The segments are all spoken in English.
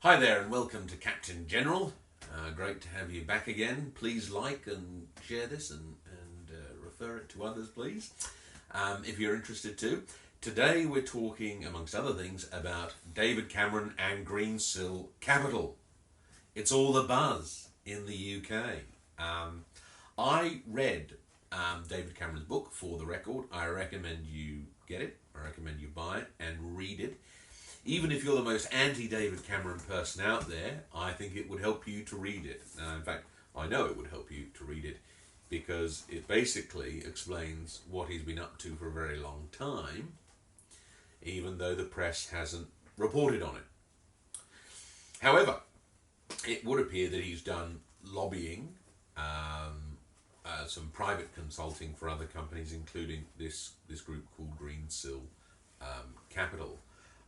Hi there and welcome to Captain General. Great to have you back again. Please like and share this and refer it to others, please, if you're interested too. Today we're talking, amongst other things, about David Cameron and Greensill Capital. It's all the buzz in the UK. I read David Cameron's book, For the Record. I recommend you get it. I recommend you buy it and read it. Even if you're the most anti-David Cameron person out there, I think it would help you to read it. In fact, I know it would help you to read it because it basically explains what he's been up to for a very long time, even though the press hasn't reported on it. However, it would appear that he's done lobbying, some private consulting for other companies, including this group called Greensill Capital.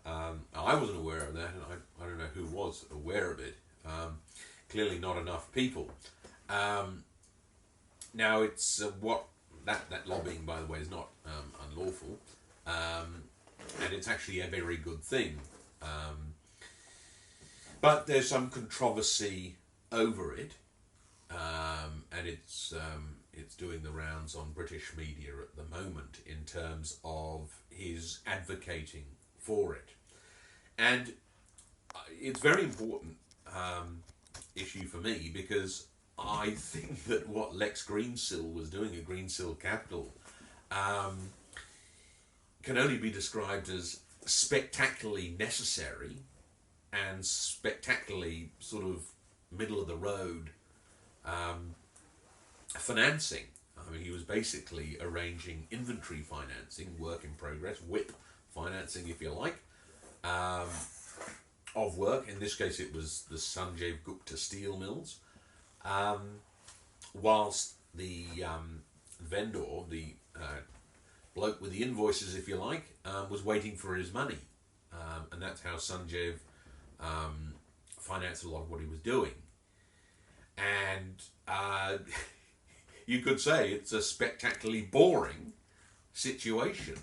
I wasn't aware of that, and I don't know who was aware of it. Clearly, not enough people. Now, it's what that lobbying, by the way, is not unlawful, and it's actually a very good thing. But there's some controversy over it, and it's doing the rounds on British media at the moment in terms of his advocating for it. And it's very important issue for me because I think that what Lex Greensill was doing at Greensill Capital can only be described as spectacularly necessary and spectacularly sort of middle of the road financing. I mean, he was basically arranging inventory financing, work in progress, WIP financing, if you like, of work. In this case, it was the Sanjeev Gupta steel mills, whilst the vendor, the bloke with the invoices, if you like, was waiting for his money. And that's how Sanjeev financed a lot of what he was doing. And you could say it's a spectacularly boring situation.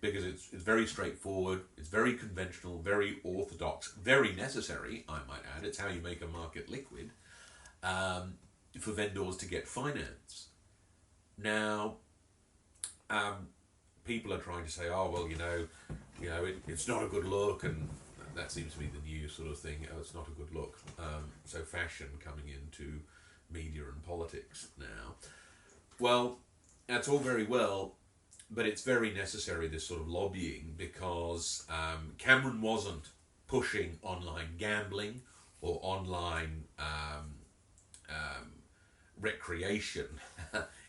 Because it's very straightforward, it's very conventional, very orthodox, very necessary, I might add. It's how you make a market liquid for vendors to get finance. Now, people are trying to say, oh, well, it's not a good look, and that seems to be the new sort of thing. Oh, it's not a good look. So fashion coming into media and politics now. Well, that's all very well, but it's very necessary, this sort of lobbying, because Cameron wasn't pushing online gambling or online recreation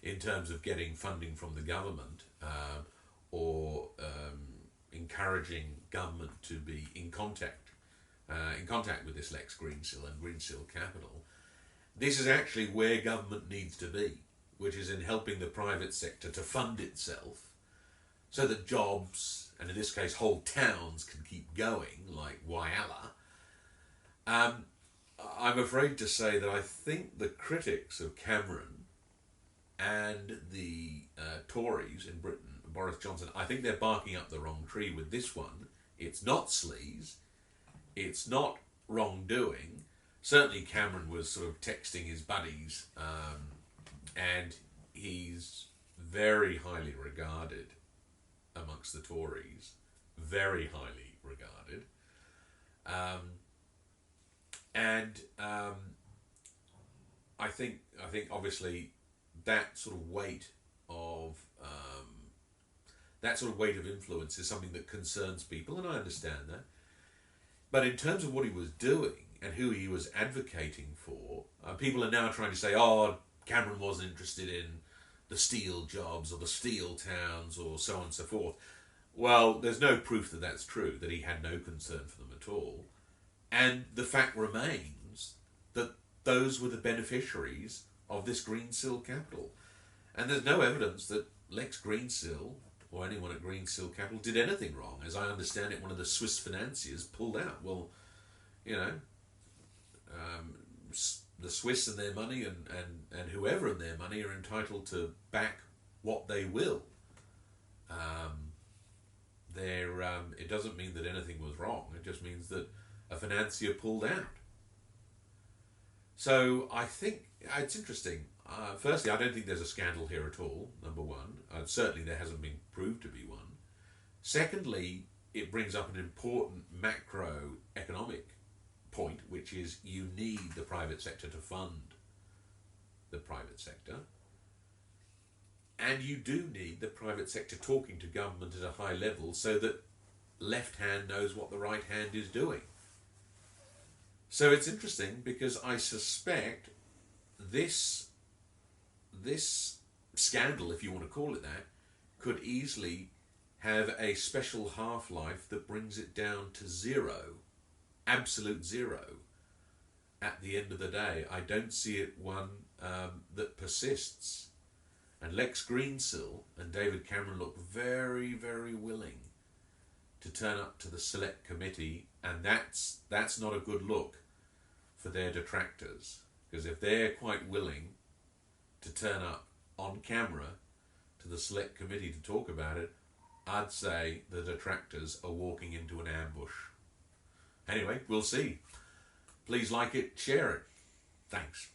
in terms of getting funding from the government or encouraging government to be in contact with this Lex Greensill and Greensill Capital. This is actually where government needs to be, which is in helping the private sector to fund itself, so that jobs, and in this case whole towns, can keep going, like Whyalla. I'm afraid to say that I think the critics of Cameron and the Tories in Britain, Boris Johnson, I think they're barking up the wrong tree with this one. It's not sleaze, it's not wrongdoing. Certainly Cameron was sort of texting his buddies, and he's very highly regarded amongst the Tories, very highly regarded, and I think obviously that sort of weight of influence is something that concerns people, and I understand that. But in terms of what he was doing and who he was advocating for, people are now trying to say, oh, Cameron wasn't interested in the steel jobs or the steel towns or so on and so forth. Well, there's no proof that that's true, that he had no concern for them at all. And the fact remains that those were the beneficiaries of this Greensill Capital. And there's no evidence that Lex Greensill or anyone at Greensill Capital did anything wrong. As I understand it, one of the Swiss financiers pulled out. Well, the Swiss and their money and whoever and their money are entitled to back what they will. It doesn't mean that anything was wrong. It just means that a financier pulled out. So I think it's interesting. Firstly, I don't think there's a scandal here at all, number one. Certainly there hasn't been proved to be one. Secondly, it brings up an important macroeconomic point, which is you need the private sector to fund the private sector. And you do need the private sector talking to government at a high level so that left hand knows what the right hand is doing. So it's interesting because I suspect this scandal, if you want to call it that, could easily have a special half-life that brings it down to zero, absolute zero, at the end of the day. I don't see it one that persists. And Lex Greensill and David Cameron look very, very willing to turn up to the select committee, and that's not a good look for their detractors, because if they're quite willing to turn up on camera to the select committee to talk about it, I'd say the detractors are walking into an ambush. Anyway, we'll see. Please like it, share it. Thanks.